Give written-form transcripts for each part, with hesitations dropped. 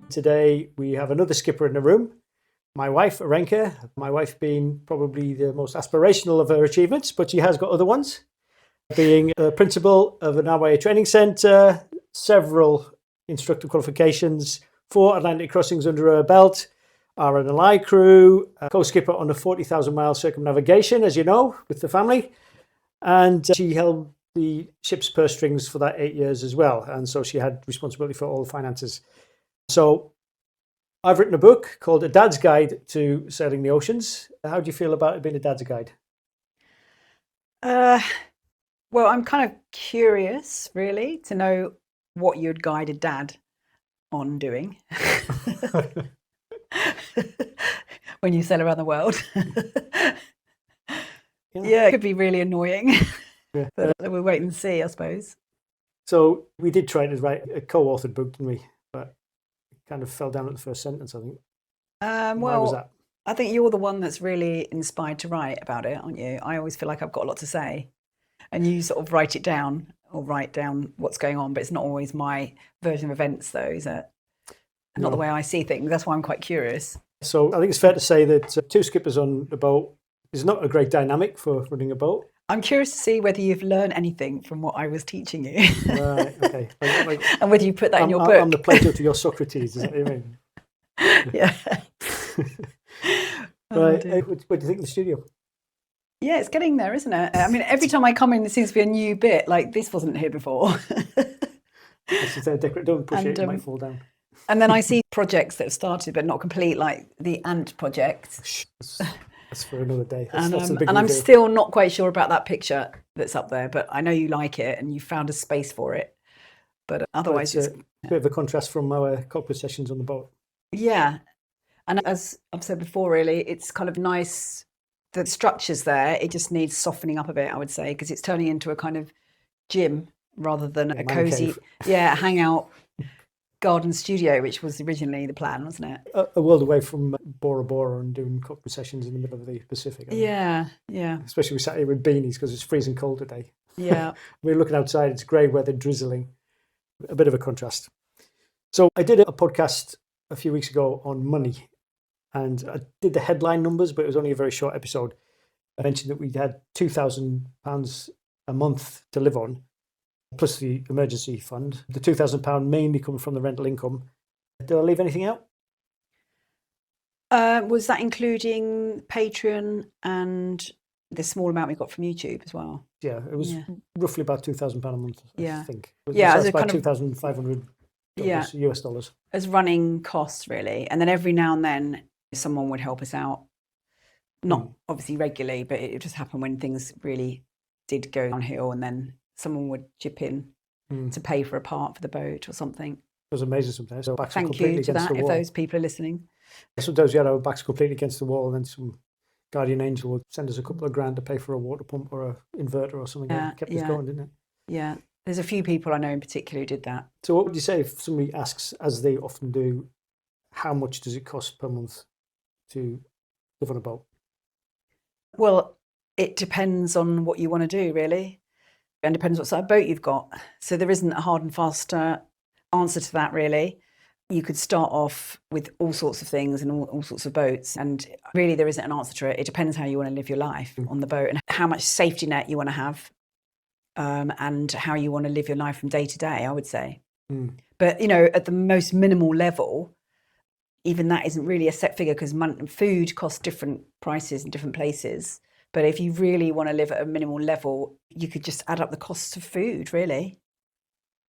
Today we have another skipper in the room, my wife, Irenka. My wife being probably the most aspirational of her achievements, but she has got other ones. Being a principal of an RYA training centre, several instructor qualifications, 4 Atlantic crossings under her belt, RNLI crew, co-skipper on a 40,000 mile circumnavigation, as you know, with the family. And she held the ship's purse strings for that 8 years as well. And so she had responsibility for all the finances. So I've written a book called A Dad's Guide to Sailing the Oceans. How do you feel about it being a dad's guide? Well, I'm kind of curious, really, to know what you'd guide a dad on doing when you sail around the world. Yeah, it could be really annoying, but we'll wait and see, I suppose. So we did try to write a co-authored book, didn't we? But it kind of fell down at the first sentence, I think. Why was that? I think you're the one that's really inspired to write about it, aren't you? I always feel like I've got a lot to say. And you sort of write it down or write down what's going on, but it's not always my version of events, though, is it? Not the way I see things. That's why I'm quite curious. So I think it's fair to say that 2 skippers on a boat is not a great dynamic for running a boat. I'm curious to see whether you've learned anything from what I was teaching you. Right, okay. And whether you put that in your book. I'm the Plato to your Socrates, is that what you mean? Yeah. Right. What do you think of the studio? Yeah, it's getting there, isn't it? I mean, every time I come in, there seems to be a new bit. Like, this wasn't here before. Don't push it might fall down. And then I see projects that have started but not complete, like the Ant project. That's for another day. And I'm still not quite sure about that picture that's up there, but I know you like it and you found a space for it. But otherwise, it's a bit of a contrast from our cockpit sessions on the boat. Yeah. And as I've said before, really, it's kind of nice. The structure's there. It just needs softening up a bit, I would say, because it's turning into a kind of gym rather than a cozy, hangout garden studio, which was originally the plan, wasn't it? A world away from Bora Bora and doing cockpit sessions in the middle of the Pacific. Yeah. Especially we sat here with beanies because it's freezing cold today. Yeah. We're looking outside, it's grey weather, drizzling. A bit of a contrast. So I did a podcast a few weeks ago on money. And I did the headline numbers, but it was only a very short episode. I mentioned that we had £2,000 a month to live on, plus the emergency fund. The £2,000 mainly coming from the rental income. Did I leave anything out? Was that including Patreon and the small amount we got from YouTube as well? Yeah, it was roughly about £2,000 a month, I think. It's about $2,500 US dollars. As running costs, really. And then every now and then, someone would help us out. Not obviously regularly, but it would just happen when things really did go downhill, and then someone would chip in to pay for a part for the boat or something. It was amazing sometimes. So thank you to that if those people are listening. Sometimes we had our backs completely against the wall, and then some guardian angel would send us a couple of grand to pay for a water pump or an inverter or something. It kept us going, didn't it? Yeah. There's a few people I know in particular who did that. So what would you say if somebody asks, as they often do, how much does it cost per month to live on a boat? Well, it depends on what you want to do, really. And depends what sort of boat you've got. So there isn't a hard and fast answer to that, really. You could start off with all sorts of things and all sorts of boats. And really, there isn't an answer to it. It depends how you want to live your life on the boat and how much safety net you want to have. And how you want to live your life from day to day, I would say. But, at the most minimal level, even that isn't really a set figure because food costs different prices in different places. But if you really want to live at a minimal level, you could just add up the costs of food, really.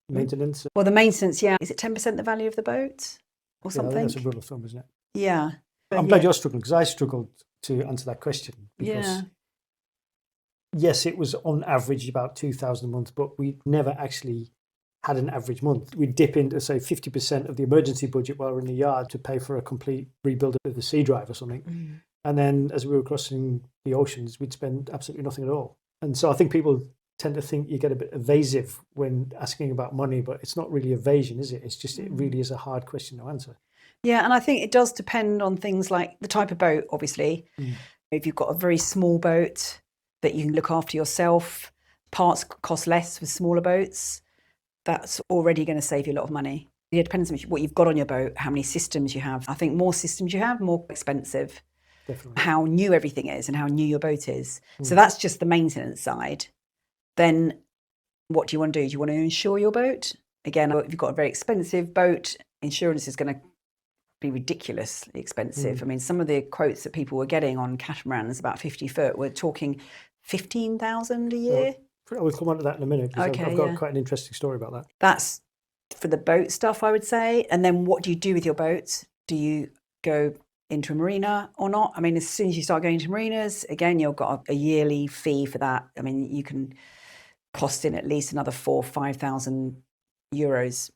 Maintenance? Well, the maintenance, is it 10% the value of the boat or something? I think that's a rule of thumb, isn't it? Yeah. I'm glad you're struggling because I struggled to answer that question. Because yes, it was on average about 2,000 a month, but we never actually had an average month. We'd dip into, say, 50% of the emergency budget while we're in the yard to pay for a complete rebuild of the sea drive or something. And then as we were crossing the oceans, we'd spend absolutely nothing at all. And so I think people tend to think you get a bit evasive when asking about money, but it's not really evasion, is it? It's just, it really is a hard question to answer. Yeah, and I think it does depend on things like the type of boat, obviously. If you've got a very small boat that you can look after yourself, parts cost less with smaller boats. That's already going to save you a lot of money. It depends on what you've got on your boat, how many systems you have. I think more systems you have, more expensive. Definitely. How new everything is and how new your boat is. So that's just the maintenance side. Then what do you want to do? Do you want to insure your boat? Again, if you've got a very expensive boat, insurance is going to be ridiculously expensive. I mean, some of the quotes that people were getting on catamarans about 50 foot, we're talking 15,000 a year. We'll come on to that in a minute, because Okay, I've got quite an interesting story about that. That's for the boat stuff, I would say. And then what do you do with your boats? Do you go into a marina or not? I mean, as soon as you start going into marinas, again, you've got a yearly fee for that. I mean, you can cost in at least another 4,000 or 5,000 euros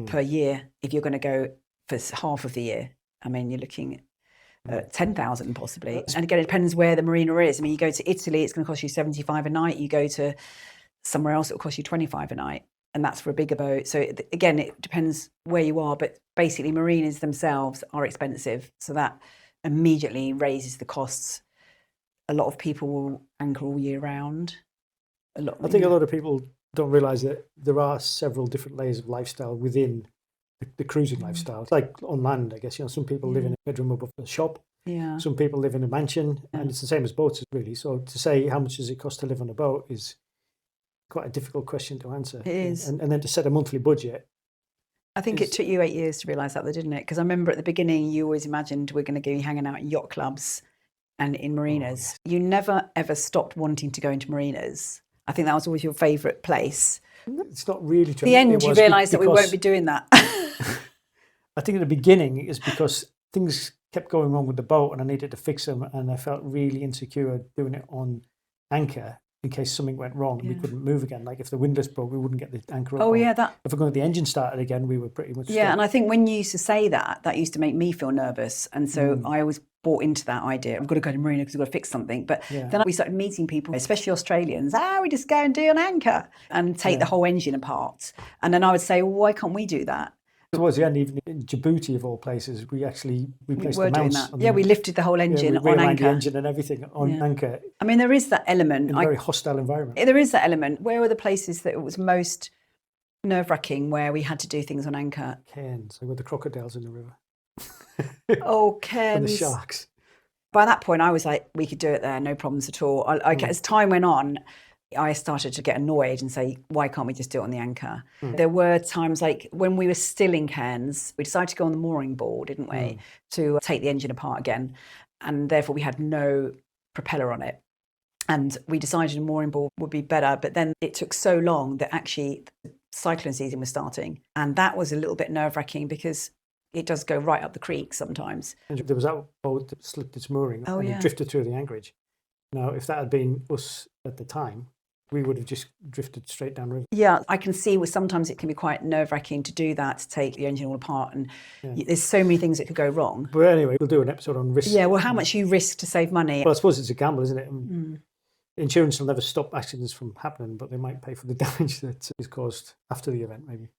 per year if you're going to go for half of the year. I mean, you're looking at 10,000 possibly. And again, it depends where the marina is. I mean, you go to Italy, it's going to cost you 75 a night. You go to somewhere else, it'll cost you 25 a night. And that's for a bigger boat. So again, it depends where you are, but basically marinas themselves are expensive. So that immediately raises the costs. A lot of people will anchor all year round. I think a lot of people don't realise that there are several different layers of lifestyle within the cruising lifestyle. It's like on land, I guess. Some people live in a bedroom above a shop. Yeah. Some people live in a mansion, and it's the same as boats, really. So to say how much does it cost to live on a boat is quite a difficult question to answer. It is. And then to set a monthly budget. I think it took you 8 years to realise that, though, didn't it? Because I remember at the beginning, you always imagined we're going to be hanging out in yacht clubs and in marinas. You never, ever stopped wanting to go into marinas. I think that was always your favourite place. It's not really true. At the end, you realised that we won't be doing that. I think at the beginning it's because things kept going wrong with the boat and I needed to fix them, and I felt really insecure doing it on anchor in case something went wrong and we couldn't move again. Like if the windlass broke, we wouldn't get the anchor up. If we're going to get the engine started again, we were pretty much stuck. And I think when you used to say that, that used to make me feel nervous. And so I always bought into that idea. I've got to go to marina because I've got to fix something. But then we started meeting people, especially Australians. We just go and do an anchor and take the whole engine apart. And then I would say, well, why can't we do that? Towards the end, even in Djibouti of all places, we actually replaced the mounts. We lifted the whole engine on anchor. The engine and everything on anchor. I mean, there is that element. In a very hostile environment. There is that element. Where were the places that it was most nerve-wracking where we had to do things on anchor? Cairns, with the crocodiles in the river. Cairns. And the sharks. By that point, I was like, we could do it there, no problems at all. As time went on, I started to get annoyed and say, why can't we just do it on the anchor? There were times like when we were still in Cairns, we decided to go on the mooring board, didn't we, to take the engine apart again. And therefore we had no propeller on it. And we decided a mooring board would be better. But then it took so long that actually the cyclone season was starting. And that was a little bit nerve-wracking because it does go right up the creek sometimes. And there was that boat that slipped its mooring and it drifted through the anchorage. Now, if that had been us at the time, we would have just drifted straight down river. Yeah, I can see where sometimes it can be quite nerve-wracking to do that, to take the engine all apart, and there's so many things that could go wrong. But anyway, we'll do an episode on risk. Yeah, well, how much you risk to save money. Well, I suppose it's a gamble, isn't it? Insurance will never stop accidents from happening, but they might pay for the damage that is caused after the event, maybe.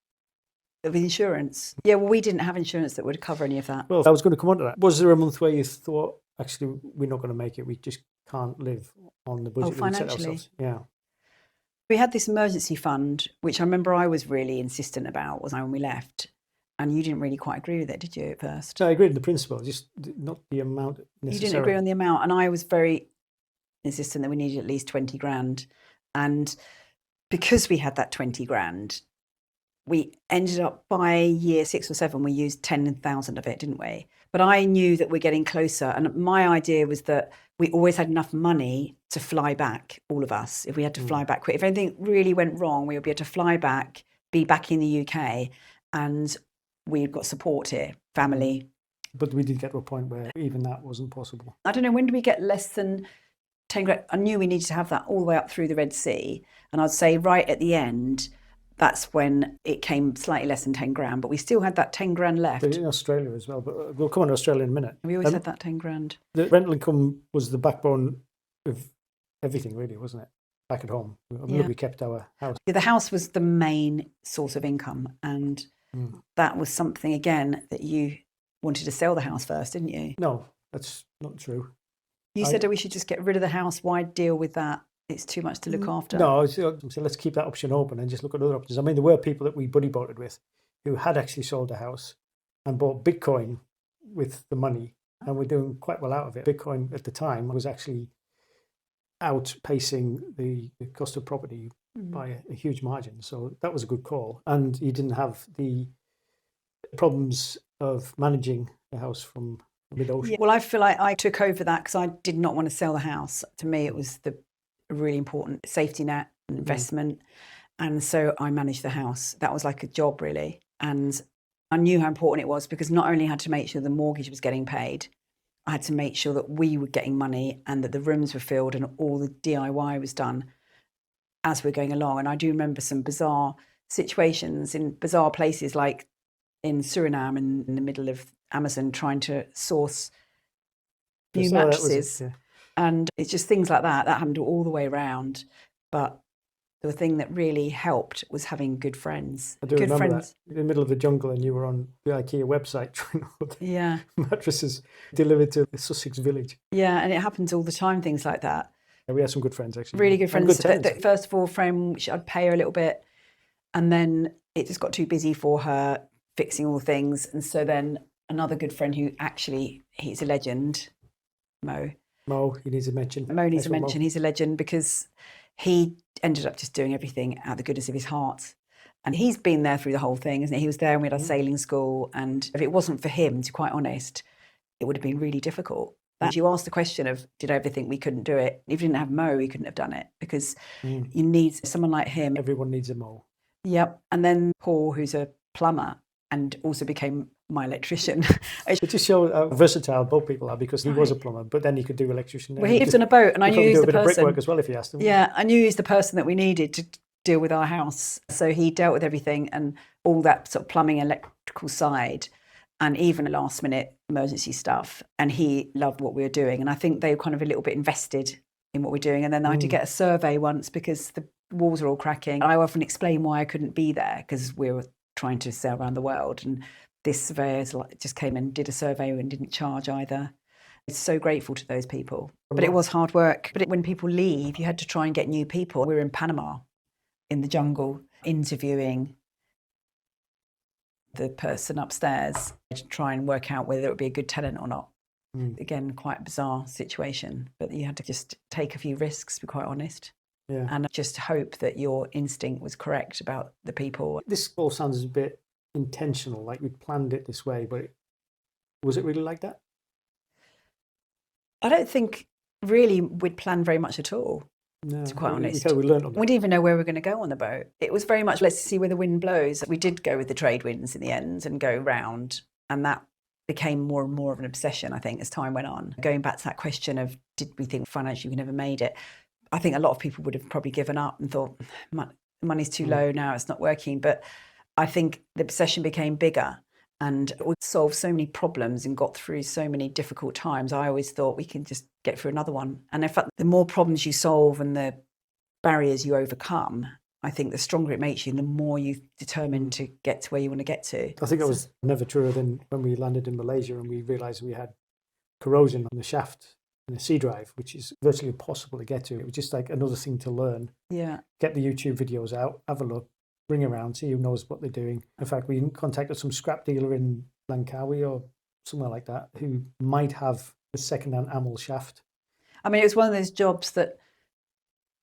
With insurance? Yeah, well, we didn't have insurance that would cover any of that. Well, I was going to come on to that. Was there a month where you thought, actually, we're not going to make it, we just can't live on the budget that we set ourselves? Yeah. We had this emergency fund, which I remember I was really insistent about when we left. And you didn't really quite agree with it, did you, at first? No, I agreed in the principle, just not the amount necessarily. You didn't agree on the amount. And I was very insistent that we needed at least 20 grand. And because we had that 20 grand, we ended up by year 6 or 7, we used 10,000 of it, didn't we? But I knew that we're getting closer. And my idea was that we always had enough money to fly back, all of us, if we had to fly back quick. If anything really went wrong, we would be able to fly back, be back in the UK, and we've got support here, family. But we did get to a point where even that wasn't possible. I don't know, when did we get less than 10 grand? I knew we needed to have that all the way up through the Red Sea. And I'd say right at the end, that's when it came slightly less than 10 grand, but we still had that 10 grand left. But in Australia as well, but we'll come on to Australia in a minute. We always had that 10 grand. The rental income was the backbone of everything, really, wasn't it? Back at home. I mean, we kept our house. Yeah, the house was the main source of income, and that was something, again, that you wanted to sell the house first, didn't you? No, that's not true. You said we should just get rid of the house. Why deal with that? It's too much to look after. No, so let's keep that option open and just look at other options. I mean, there were people that we buddy boated with who had actually sold a house and bought Bitcoin with the money, and we're doing quite well out of it. Bitcoin at the time was actually outpacing the cost of property by a huge margin. So that was a good call. And he didn't have the problems of managing the house from mid-ocean. Well, I feel like I took over that because I did not want to sell the house. To me, it was a really important safety net and investment. And so I managed the house. That was like a job, really. And I knew how important it was because not only had to make sure the mortgage was getting paid, I had to make sure that we were getting money and that the rooms were filled and all the DIY was done as we're going along. And I do remember some bizarre situations in bizarre places, like in Suriname in the middle of Amazon, trying to source new mattresses. And it's just things like that. That happened all the way around. But the thing that really helped was having good friends. I do remember that. In the middle of the jungle, and you were on the IKEA website trying to order mattresses delivered to the Sussex village. Yeah, and it happens all the time, things like that. Yeah, we had some good friends, actually. Really good friends. The first of all, friend, which I'd pay her a little bit, and then it just got too busy for her fixing all things. And so then another good friend who actually, he's a legend, Mo, he needs a mention. Mo needs a mention. He's a legend because he ended up just doing everything out of the goodness of his heart. And he's been there through the whole thing, isn't he? He was there when we had our sailing school. And if it wasn't for him, to be quite honest, it would have been really difficult. But you asked the question of, did I ever think we couldn't do it? If you didn't have Mo, we couldn't have done it because you need someone like him. Everyone needs a Mo. Yep. And then Paul, who's a plumber and also became my electrician. It just shows how versatile both people are, because he was a plumber, but then he could do electrician. Well, he lived on a boat, and I knew he was the person. Brickwork as well, if you asked him. Yeah, I knew he was the person that we needed to deal with our house. So he dealt with everything and all that sort of plumbing, electrical side, and even last minute emergency stuff. And he loved what we were doing. And I think they were kind of a little bit invested in what we're doing. And then I had to get a survey once because the walls are all cracking. I often explain why I couldn't be there because we were trying to sail around the world. And this surveyor just came and did a survey and didn't charge either. It's so grateful to those people. But it was hard work. But when people leave, you had to try and get new people. We were in Panama, in the jungle, interviewing the person upstairs to try and work out whether it would be a good tenant or not. Again, quite a bizarre situation. But you had to just take a few risks, to be quite honest. Yeah. And just hope that your instinct was correct about the people. This all sounds a bit intentional, like we'd planned it this way, but was it really like that? I don't think really we'd planned very much at all, no, to be quite honest. We learned on that. We didn't even know where we were going to go on the boat. It was very much, let's see where the wind blows. We did go with the trade winds in the end and go round, and that became more and more of an obsession, I think, as time went on. Going back to that question of, did we think financially we never made it? I think a lot of people would have probably given up and thought, money's too low now, it's not working. But I think the obsession became bigger and we solved so many problems and got through so many difficult times. I always thought we can just get through another one. And in fact, the more problems you solve and the barriers you overcome, I think the stronger it makes you, the more you're determined to get to where you want to get to. I think that was never truer than when we landed in Malaysia and we realised we had corrosion on the shaft in the sea drive, which is virtually impossible to get to. It was just like another thing to learn. Yeah. Get the YouTube videos out, have a look, ring around, see who knows what they're doing. In fact, we contacted some scrap dealer in Langkawi or somewhere like that who might have a second-hand AML shaft. I mean, it was one of those jobs that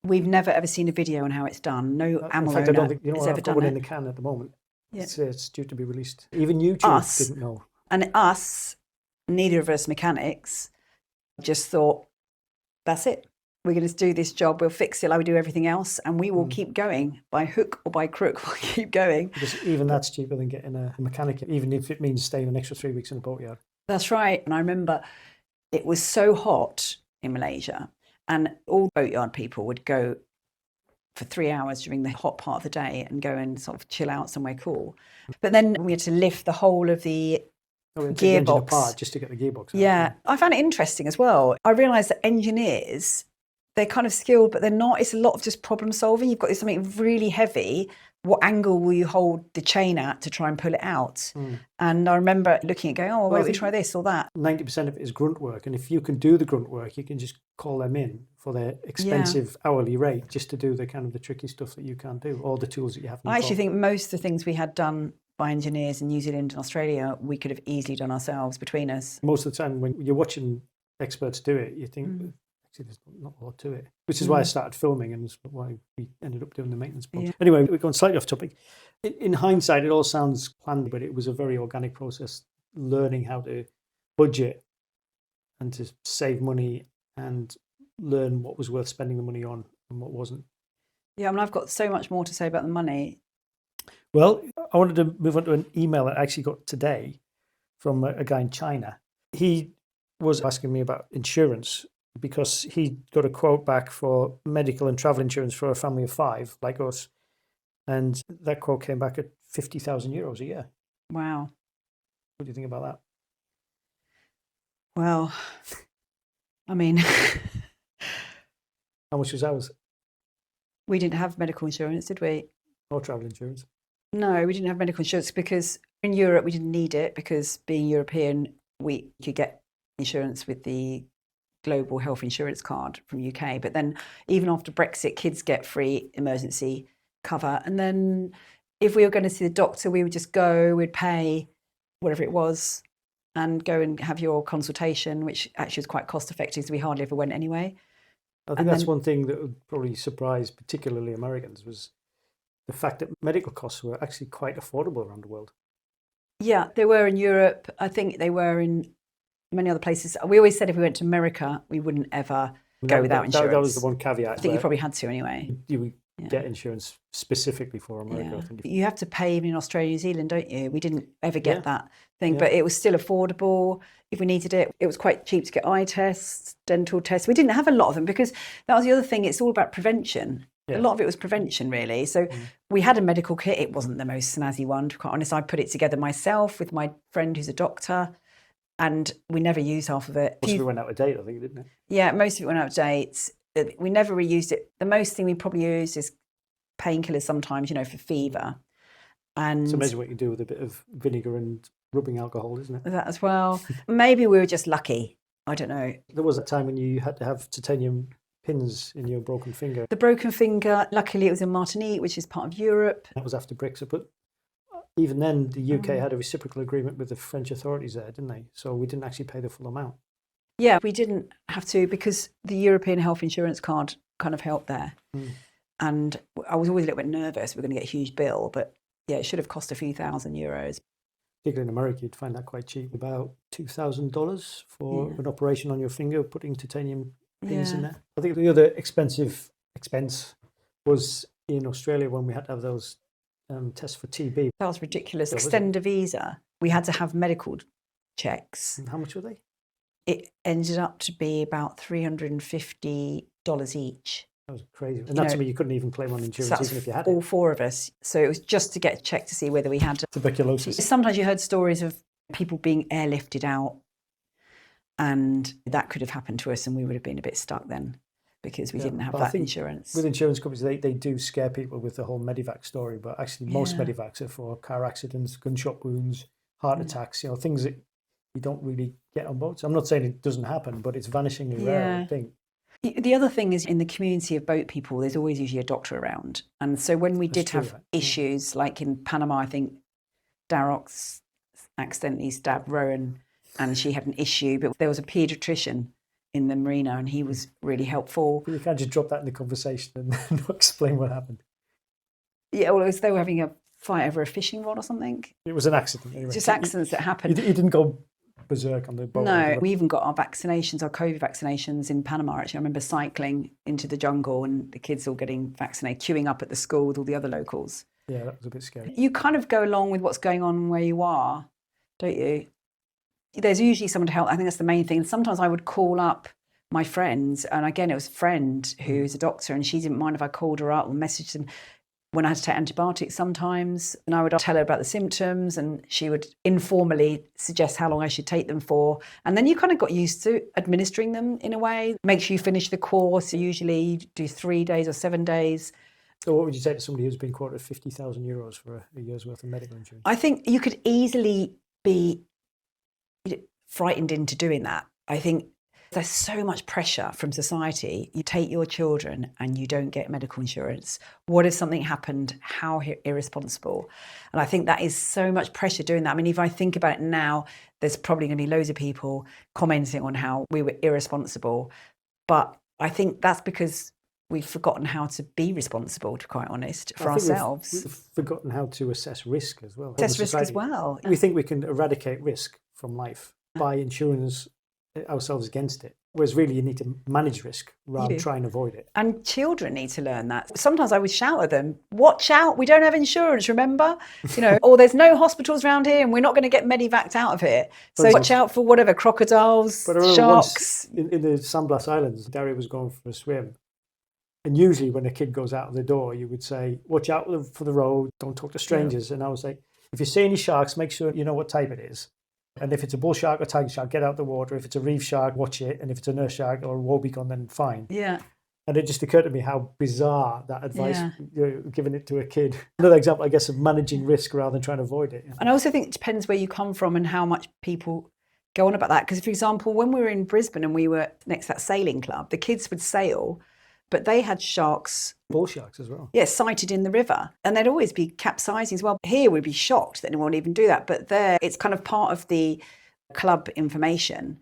we've never ever seen a video on how it's done. No AML owner I don't think, has ever I've got done one it. in the can at the moment. Yeah. It's due to be released. Even YouTube didn't know. And us, neither of us mechanics, just thought, that's it. We're going to do this job. We'll fix it like we do everything else. And we will keep going by hook or by crook. We'll keep going. Because even that's cheaper than getting a mechanic, even if it means staying an extra 3 weeks in a boatyard. That's right. And I remember it was so hot in Malaysia and all boatyard people would go for 3 hours during the hot part of the day and go and sort of chill out somewhere cool. But then we had to lift the whole of the gearbox apart just to get the gearbox out. Yeah, I found it interesting as well. I realised that engineers, they're kind of skilled, but they're not. It's a lot of just problem solving. You've got something really heavy. What angle will you hold the chain at to try and pull it out? And I remember looking at going, why don't we try this or that? 90% of it is grunt work. And if you can do the grunt work, you can just call them in for their expensive hourly rate just to do the kind of the tricky stuff that you can't do, or the tools that you have. I actually think most of the things we had done by engineers in New Zealand and Australia, we could have easily done ourselves between us. Most of the time when you're watching experts do it, you think, actually, there's not a lot to it. Which is why I started filming and why we ended up doing the maintenance pods. Anyway, we're going slightly off topic. In hindsight, it all sounds planned, but it was a very organic process, learning how to budget and to save money and learn what was worth spending the money on and what wasn't. Yeah, I mean, I've got so much more to say about the money. Well, I wanted to move on to an email that I actually got today from a guy in China. He was asking me about insurance because he got a quote back for medical and travel insurance for a family of 5 like us. And that quote came back at €50,000 a year. Wow. What do you think about that? Well, I mean, How much was ours? we didn't have medical insurance, did we? Or travel insurance? No, we didn't have medical insurance because in Europe we didn't need it because being European, we could get insurance with the global health insurance card from UK. But then even after Brexit, kids get free emergency cover. And then if we were going to see the doctor, we would just go, we'd pay whatever it was and go and have your consultation, which actually was quite cost effective, so we hardly ever went anyway. I think that's one thing that would probably surprise particularly Americans was the fact that medical costs were actually quite affordable around the world. Yeah, they were in Europe. I think they were in many other places. We always said if we went to America, we wouldn't ever go without insurance. That was the one caveat. I think you probably had to anyway. You would get insurance specifically for America. Yeah. I think. You have to pay even in Australia, New Zealand, don't you? We didn't ever get that thing, but it was still affordable. If we needed it, it was quite cheap to get eye tests, dental tests. We didn't have a lot of them because that was the other thing. It's all about prevention. Yeah. A lot of it was prevention, really. So we had a medical kit. It wasn't the most snazzy one, to be quite honest. I put it together myself with my friend who's a doctor, and we never used half of it. Most of it went out of date, I think, didn't it? Yeah, most of it went out of date. We never reused it. The most thing we probably used is painkillers sometimes, for fever. And it's amazing what you do with a bit of vinegar and rubbing alcohol, isn't it? That as well. Maybe we were just lucky. I don't know. There was a time when you had to have titanium pins in your broken finger. The broken finger, luckily it was in Martinique, which is part of Europe. That was after Brexit, but even then the UK had a reciprocal agreement with the French authorities there, didn't they? So we didn't actually pay the full amount. Yeah, we didn't have to because the European health insurance card kind of helped there. And I was always a little bit nervous we're going to get a huge bill, but yeah, it should have cost a few €1,000s. Particularly in America, you'd find that quite cheap, about $2,000 for an operation on your finger, putting titanium pins in there. I think the other expense was in Australia when we had to have those tests for TB. That was ridiculous. Extend a visa. We had to have medical checks. And how much were they? It ended up to be about $350 each. That was crazy. And that's something you couldn't even claim on insurance, even if you had all 4 of us. So it was just to get checked to see whether we had tuberculosis. Sometimes you heard stories of people being airlifted out, and that could have happened to us, and we would have been a bit stuck then because we didn't have that insurance. With insurance companies, they do scare people with the whole Medivac story, but actually most Medivacs are for car accidents, gunshot wounds, heart attacks, things that you don't really get on boats. I'm not saying it doesn't happen, but it's vanishingly rare, I think. The other thing is in the community of boat people, there's always usually a doctor around. And so when we did have issues, like in Panama, I think Darroch accidentally stabbed Rowan and she had an issue, but there was a paediatrician in the marina and he was really helpful. But you can't just drop that in the conversation and not explain what happened. Yeah, well, it was they were having a fight over a fishing rod or something. It was an accident. Anyway. Just accidents that happened. You didn't go berserk on the boat. No, we even got our vaccinations, our COVID vaccinations in Panama. Actually, I remember cycling into the jungle and the kids all getting vaccinated, queuing up at the school with all the other locals. Yeah, that was a bit scary. You kind of go along with what's going on where you are, don't you? There's usually someone to help. I think that's the main thing. Sometimes I would call up my friends, and again, it was a friend who's a doctor, and she didn't mind if I called her up or messaged them. When I had to take antibiotics sometimes, and I would tell her about the symptoms and she would informally suggest how long I should take them for. And then you kind of got used to administering them in a way. Make sure you finish the course. So usually you do 3 days or 7 days. So what would you say to somebody who's been quoted €50,000 for a year's worth of medical insurance? I think you could easily be frightened into doing that. I think There's so much pressure from society. You take your children and you don't get medical insurance. What if something happened? How irresponsible. And I think that is so much pressure doing that. I mean, if I think about it now, there's probably going to be loads of people commenting on how we were irresponsible. But I think that's because we've forgotten how to be responsible, to be quite honest, for ourselves. We've forgotten how to assess risk as well. Assess risk as well. We think we can eradicate risk from life by insuring ourselves against it. Whereas really you need to manage risk rather than try and avoid it. And children need to learn that. Sometimes I would shout at them, watch out, we don't have insurance, remember? Or there's no hospitals around here and we're not going to get medevaced out of here. So watch out for whatever, crocodiles, sharks. In the Sandblast Islands, Darroch was going for a swim. And usually when a kid goes out of the door, you would say, watch out for the road, don't talk to strangers. And I would say, if you see any sharks, make sure you know what type it is. And if it's a bull shark or tiger shark, get out the water. If it's a reef shark, watch it. And if it's a nurse shark or a woebegone, then fine. Yeah. And it just occurred to me how bizarre that advice, giving it to a kid. Another example, I guess, of managing risk rather than trying to avoid it. And I also think it depends where you come from and how much people go on about that. Because, for example, when we were in Brisbane and we were next to that sailing club, the kids would sail, but they had sharks. Bull sharks as well. Yes, sighted in the river. And they'd always be capsizing as well. Here we'd be shocked that anyone would even do that. But there, it's kind of part of the club information,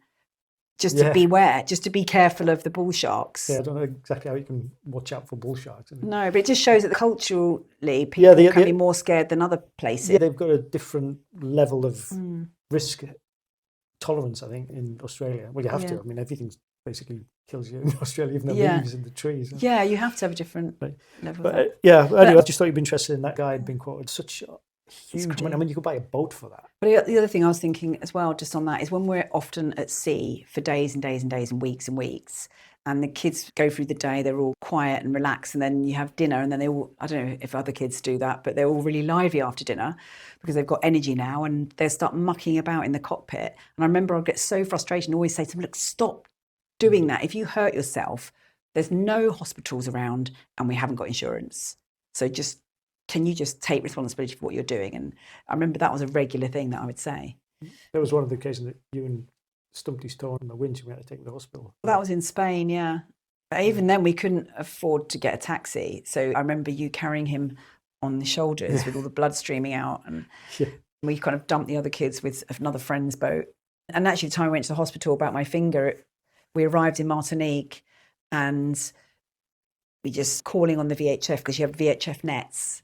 just to beware, just to be careful of the bull sharks. Yeah, I don't know exactly how you can watch out for bull sharks. No, but it just shows that culturally people can be more scared than other places. Yeah, they've got a different level of risk tolerance, I think, in Australia. Well, you have to. I mean, everything's basically kills you in Australia, even the leaves in the trees. Yeah, you have to have a different level. But, anyway, I just thought you'd be interested in that guy had been quoted. Such a huge amount. I mean, you could buy a boat for that. But the other thing I was thinking as well, just on that, is when we're often at sea for days and days and days and weeks, and the kids go through the day, they're all quiet and relaxed, and then you have dinner, and then they all, I don't know if other kids do that, but they're all really lively after dinner because they've got energy now, and they start mucking about in the cockpit. And I remember I'd get so frustrated and always say to them, look, stop doing that. If you hurt yourself, there's no hospitals around and we haven't got insurance. So can you just take responsibility for what you're doing? And I remember that was a regular thing that I would say. There was one of the occasions that Yewan stumped his toe on the winch and we had to take him to the hospital. That was in Spain, yeah. But even then we couldn't afford to get a taxi. So I remember you carrying him on the shoulders with all the blood streaming out. And we kind of dumped the other kids with another friend's boat. And actually the time I went to the hospital about my finger, we arrived in Martinique and we just calling on the VHF because you have VHF nets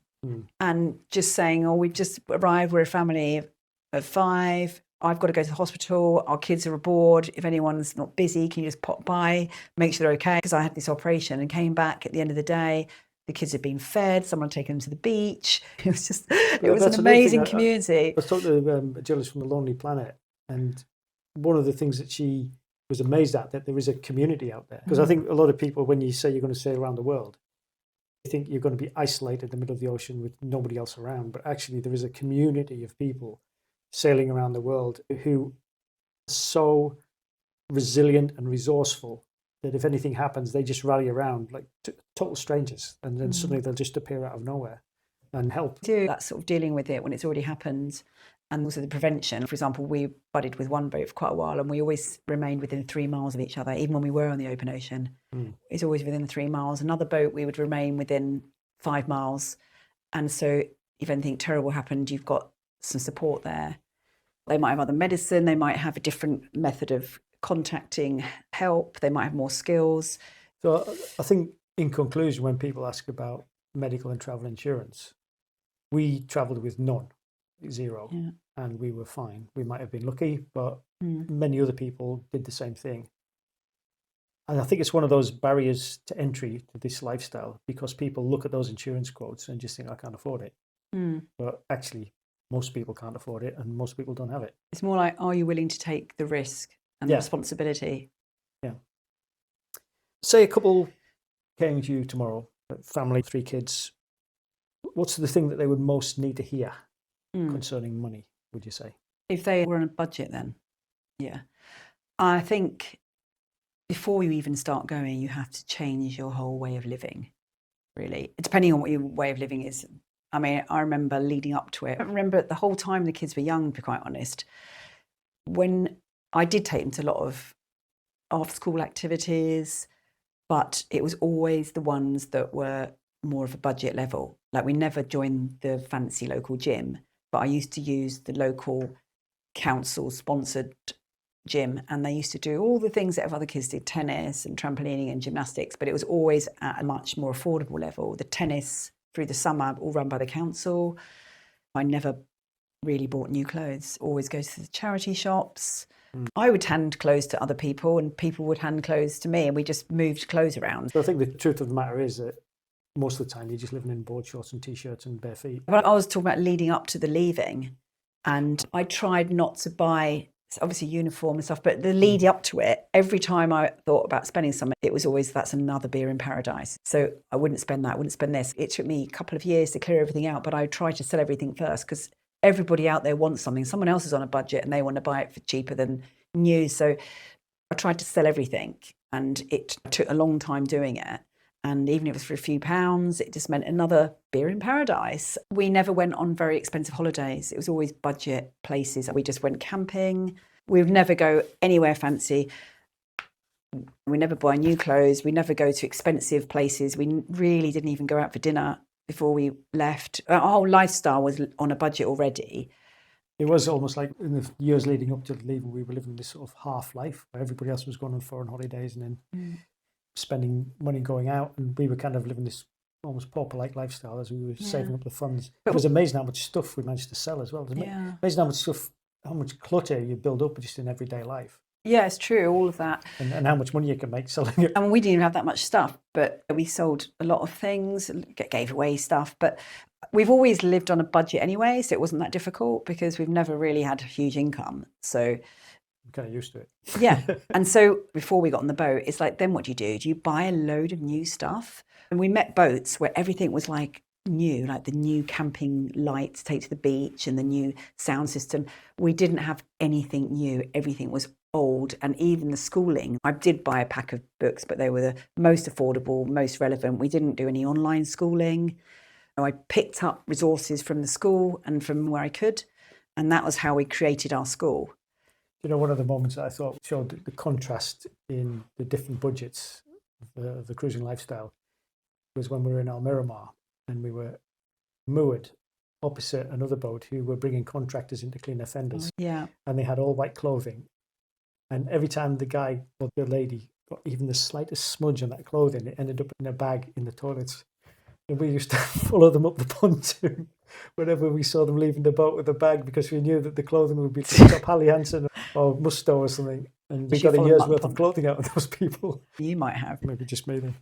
and just saying, oh, we've just arrived. We're a family of 5. I've got to go to the hospital. Our kids are aboard. If anyone's not busy, can you just pop by, make sure they're okay? Because I had this operation and came back at the end of the day. The kids had been fed. Someone had taken them to the beach. It was just, it was an amazing community. I was talking to a journalist from The Lonely Planet, and one of the things that she was amazed at, that there is a community out there. Because I think a lot of people, when you say you're going to sail around the world, you think you're going to be isolated in the middle of the ocean with nobody else around. But actually there is a community of people sailing around the world who are so resilient and resourceful that if anything happens, they just rally around like total strangers. And then suddenly they'll just appear out of nowhere and help. That's sort of dealing with it when it's already happened. And also the prevention. For example, we buddied with one boat for quite a while and we always remained within 3 miles of each other, even when we were on the open ocean. It's always within 3 miles. Another boat, we would remain within 5 miles. And so if anything terrible happened, you've got some support there. They might have other medicine. They might have a different method of contacting help. They might have more skills. So I think in conclusion, when people ask about medical and travel insurance, we travelled with none. 0, and we were fine. We might have been lucky, but many other people did the same thing. And I think it's one of those barriers to entry to this lifestyle because people look at those insurance quotes and just think, I can't afford it. But actually, most people can't afford it and most people don't have it. It's more like, are you willing to take the risk and the responsibility? Yeah. Say a couple came to you tomorrow, family, 3 kids. What's the thing that they would most need to hear concerning money, would you say? If they were on a budget then, I think before you even start going, you have to change your whole way of living, really. Depending on what your way of living is. I mean, I remember leading up to it. I remember the whole time the kids were young, to be quite honest, when I did take them to a lot of after school activities, but it was always the ones that were more of a budget level. Like we never joined the fancy local gym, but I used to use the local council sponsored gym, and they used to do all the things that other kids did, tennis and trampolining and gymnastics, but it was always at a much more affordable level. The tennis through the summer, all run by the council. I never really bought new clothes, always go to the charity shops. I would hand clothes to other people and people would hand clothes to me, and we just moved clothes around. So I think the truth of the matter is that most of the time you're just living in board shorts and t-shirts and bare feet. Well, I was talking about leading up to the leaving, and I tried not to buy, obviously, uniform and stuff, but the lead up to it, every time I thought about spending something, it was always, that's another beer in paradise. So I wouldn't spend that, I wouldn't spend this. It took me a couple of years to clear everything out, but I tried to sell everything first because everybody out there wants something. Someone else is on a budget and they want to buy it for cheaper than new. So I tried to sell everything, and it took a long time doing it. And even if it was for a few pounds, it just meant another beer in paradise. We never went on very expensive holidays. It was always budget places. We just went camping. We would never go anywhere fancy. We never buy new clothes. We never go to expensive places. We really didn't even go out for dinner before we left. Our whole lifestyle was on a budget already. It was almost like in the years leading up to leaving, we were living this sort of half life where everybody else was going on foreign holidays and then spending money going out, and we were kind of living this almost pauper-like lifestyle as we were saving up the funds. It was amazing how much stuff we managed to sell as well. It was amazing how much clutter you build up just in everyday life. Yeah, it's true, all of that. And how much money you can make selling it. And we didn't even have that much stuff, but we sold a lot of things, gave away stuff. But we've always lived on a budget anyway, so it wasn't that difficult because we've never really had a huge income. So I'm kind of used to it. Yeah. And so before we got on the boat, it's like, then what do? Do you buy a load of new stuff? And we met boats where everything was like new, like the new camping lights to take to the beach and the new sound system. We didn't have anything new. Everything was old. And even the schooling, I did buy a pack of books, but they were the most affordable, most relevant. We didn't do any online schooling. I picked up resources from the school and from where I could. And that was how we created our school. You know, one of the moments that I thought showed the contrast in the different budgets of the cruising lifestyle was when we were in Almiramar and we were moored opposite another boat who were bringing contractors in to clean their fenders. Yeah. And they had all white clothing. And every time the guy or the lady got even the slightest smudge on that clothing, it ended up in a bag in the toilets. And we used to follow them up the pontoon whenever we saw them leaving the boat with a bag, because we knew that the clothing would be picked up Hallie Hansen or Musto or something. And we got a year's worth of clothing out of those people. You might have. Maybe just me then.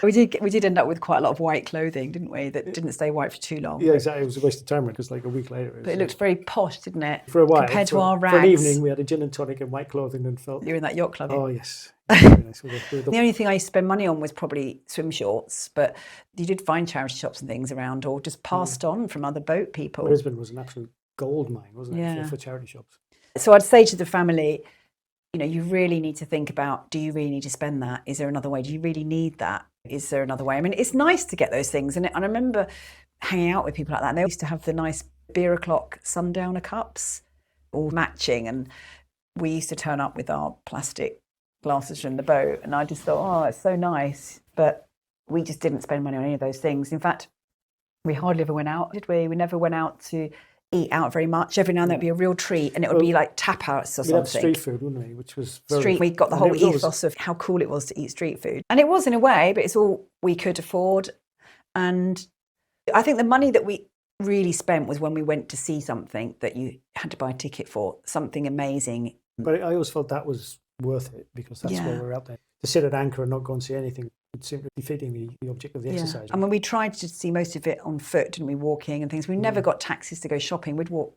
We did end up with quite a lot of white clothing, didn't we? That didn't stay white for too long. Yeah, exactly. It was a waste of time because like a week later. But it looked very posh, didn't it? For a while. Compared to our rags. For an evening, we had a gin and tonic and white clothing and felt... You're in that yacht club. Oh, yes. Very nice. The only thing I used to spend money on was probably swim shorts, but you did find charity shops and things around, or just passed on from other boat people. Brisbane was an absolute gold mine, wasn't it, for charity shops? So I'd say to the family, you know, you really need to think about, do you really need to spend that? Is there another way? Do you really need that? Is there another way? I mean, it's nice to get those things. And I remember hanging out with people like that. And they used to have the nice beer o'clock sundowner cups, all matching. And we used to turn up with our plastic glasses from the boat. And I just thought, oh, it's so nice. But we just didn't spend money on any of those things. In fact, we hardly ever went out, did we? We never went out to eat out very much. Every now and then it'd be a real treat, and it would be like tapas or something. We had street food, wouldn't we? Which was very... We got the whole ethos of how cool it was to eat street food. And it was in a way, but it's all we could afford. And I think the money that we really spent was when we went to see something that you had to buy a ticket for, something amazing. But I always felt that was worth it, because that's why we're out there. To sit at anchor and not go and see anything would seem to be defeating the object of the exercise. I mean, we tried to see most of it on foot, didn't we, walking and things. We never got taxis to go shopping. We'd walk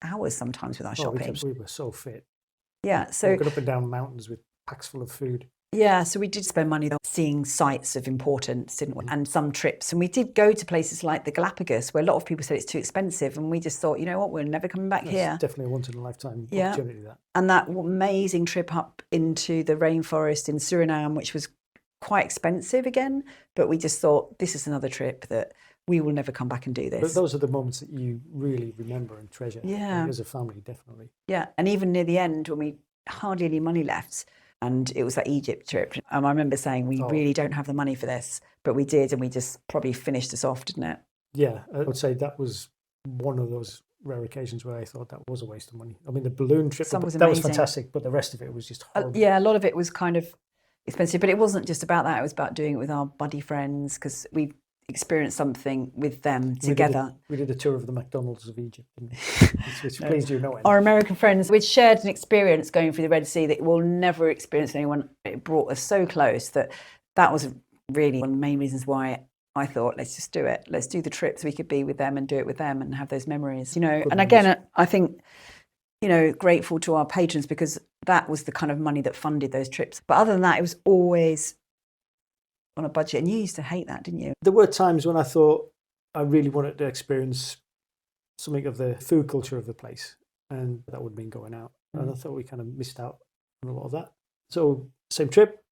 hours sometimes with our shopping. We were so fit. Yeah, so... Walking up and down mountains with packs full of food. Yeah, so we did spend money seeing sites of importance, didn't we? And some trips. And we did go to places like the Galapagos, where a lot of people said it's too expensive. And we just thought, you know what, we're never coming back here. It's definitely a once-in-a-lifetime opportunity, that. And that amazing trip up into the rainforest in Suriname, which was quite expensive again. But we just thought, this is another trip that we will never come back and do this. But those are the moments that you really remember and treasure. Yeah. As a family, definitely. Yeah, and even near the end, when we hardly any money left, And it was that Egypt trip. And I remember saying, we really don't have the money for this, but we did. And we just probably finished us off, didn't it? Yeah, I would say that was one of those rare occasions where I thought that was a waste of money. I mean, the balloon trip, that was fantastic, but the rest of it was just horrible. Yeah, a lot of it was kind of expensive, but it wasn't just about that. It was about doing it with our buddy friends, because we experienced something with them together. We did a tour of the McDonald's of Egypt, which pleased you no end. Our American friends, we'd shared an experience going through the Red Sea that we'll never experience anyone. It brought us so close that was really one of the main reasons why I thought, let's just do it. Let's do the trips. We could be with them and do it with them and have those memories, And again, I think, grateful to our patrons, because that was the kind of money that funded those trips. But other than that, it was always on a budget. And you used to hate that, didn't you? There were times when I thought I really wanted to experience something of the food culture of the place, and that would mean going out. And I thought we kind of missed out on a lot of that. So same trip,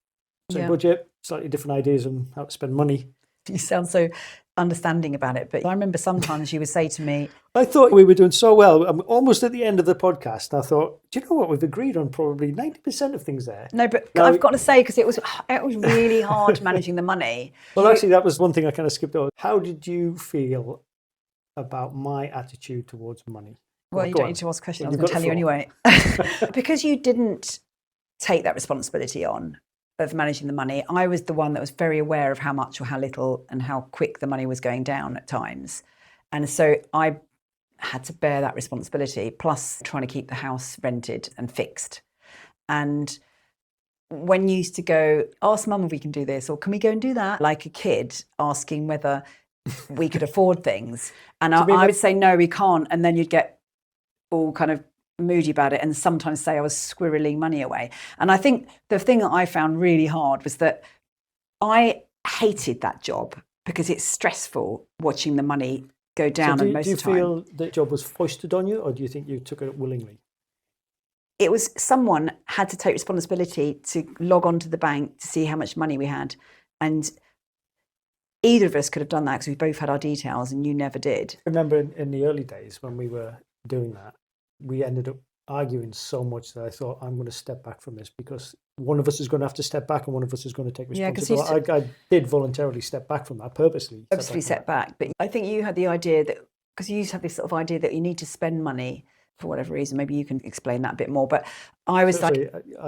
same budget, slightly different ideas on how to spend money. You sound so understanding about it, but I remember sometimes you would say to me, I thought we were doing so well. I'm almost at the end of the podcast. I thought, do you know what? We've agreed on probably 90% of things there. No, but now, I've got to say, because it was really hard managing the money. Well, actually, that was one thing I kind of skipped over. How did you feel about my attitude towards money? Well, you don't need to ask questions. I was going to tell you anyway. Because you didn't take that responsibility on of managing the money, I was the one that was very aware of how much or how little and how quick the money was going down at times. And so I had to bear that responsibility, plus trying to keep the house rented and fixed. And when you used to go, ask mum if we can do this, or can we go and do that? Like a kid asking whether we could afford things. And I would say, no, we can't. And then you'd get all kind of moody about it, and sometimes say I was squirreling money away. And I think the thing that I found really hard was that I hated that job because it's stressful watching the money go down. So and most of the time, do you feel the job was foisted on you, or do you think you took it willingly? It was someone had to take responsibility to log on to the bank to see how much money we had, and either of us could have done that because we both had our details, and you never did. I remember in the early days when we were doing that, we ended up arguing so much that I thought, I'm going to step back from this, because one of us is going to have to step back and one of us is going to take responsibility. I did voluntarily step back from that, purposely step back. But I think you had the idea that, because you used to have this sort of idea that you need to spend money for whatever reason. Maybe you can explain that a bit more. But I was I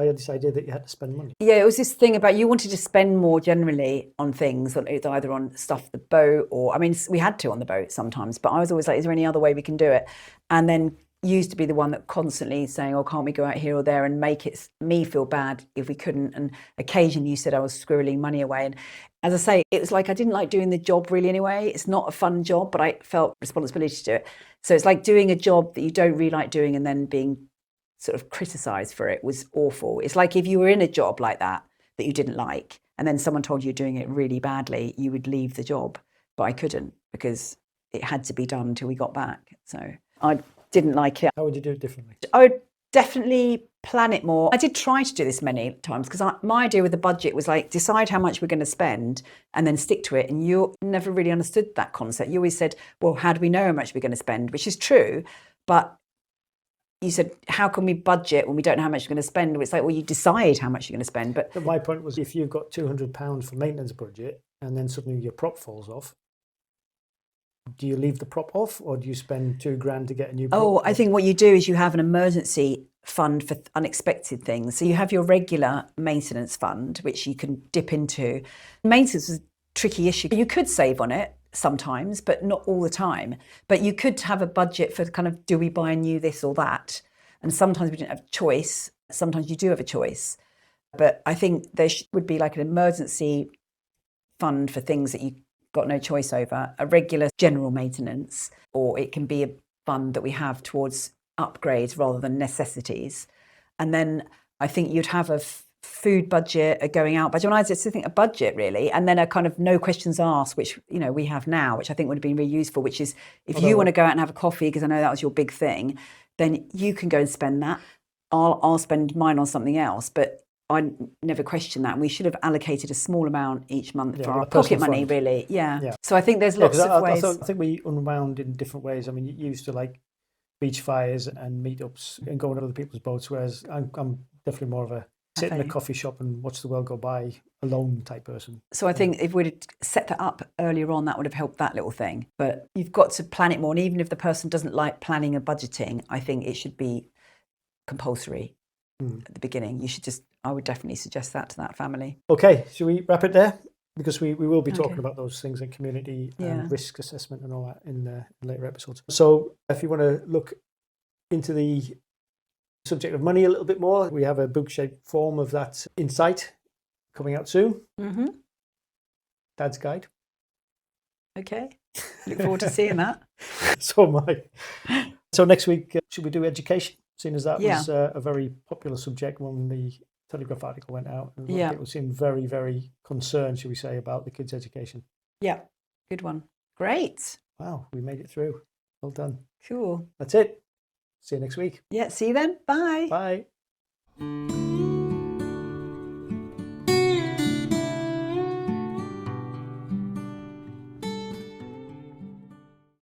had this idea that you had to spend money. Yeah, it was this thing about you wanted to spend more generally on things, either on stuff, the boat, or, I mean, we had to on the boat sometimes, but I was always like, is there any other way we can do it? And then used to be the one that constantly saying, oh, can't we go out here or there, and make it me feel bad if we couldn't. And occasionally you said I was squirreling money away. And as I say, it was like I didn't like doing the job really anyway. It's not a fun job, but I felt responsibility to do it. So it's like doing a job that you don't really like doing and then being sort of criticised for it was awful. It's like if you were in a job like that you didn't like, and then someone told you you're doing it really badly, you would leave the job. But I couldn't, because it had to be done until we got back. So I didn't like it. How would you do it differently? I would definitely plan it more. I did try to do this many times, because my idea with the budget was like, decide how much we're going to spend and then stick to it. And you never really understood that concept. You always said, well, how do we know how much we're going to spend? Which is true. But you said, how can we budget when we don't know how much we're going to spend? It's like, well, you decide how much you're going to spend. But my point was, if you've got £200 for maintenance budget and then suddenly your prop falls off, do you leave the prop off, or do you spend £2,000 to get a new prop? Oh, I think what you do is you have an emergency fund for unexpected things. So you have your regular maintenance fund, which you can dip into. Maintenance is a tricky issue. You could save on it sometimes, but not all the time. But you could have a budget for kind of, do we buy a new this or that? And sometimes we didn't have a choice. Sometimes you do have a choice. But I think there would be like an emergency fund for things that you got no choice over, a regular general maintenance, or it can be a fund that we have towards upgrades rather than necessities. And then I think you'd have a food budget, a going out budget. And I just think a budget really, and then a kind of no questions asked, which we have now, which I think would have been really useful, which is if you want to go out and have a coffee, because I know that was your big thing, then you can go and spend that. I'll spend mine on something else, but I never questioned that. And we should have allocated a small amount each month for our pocket money, fund. Really. Yeah. So I think there's lots of ways. I think we unwound in different ways. I mean, you used to like beach fires and meetups and going on other people's boats, whereas I'm definitely more of a sit in a cafe. coffee shop and watch the world go by alone type person. So I think if we'd set that up earlier on, that would have helped that little thing. But you've got to plan it more. And even if the person doesn't like planning and budgeting, I think it should be compulsory at the beginning. I would definitely suggest that to that family. Okay, should we wrap it there? Because we will be talking Okay. about those things in community Yeah. and risk assessment and all that in later episodes. So if you want to look into the subject of money a little bit more, we have a book-shaped form of that insight coming out soon. Mm-hmm. Dad's Guide. Okay. Look forward to seeing that. So am I. So next week, should we do education? Seeing as that Yeah. was a very popular subject when the Telegraph article went out. And a lot of people seemed very, very concerned, should we say, about the kids' education. Yeah. Good one. Great. Wow, we made it through. Well done. Cool. That's it. See you next week. Yeah. See you then. Bye. Bye.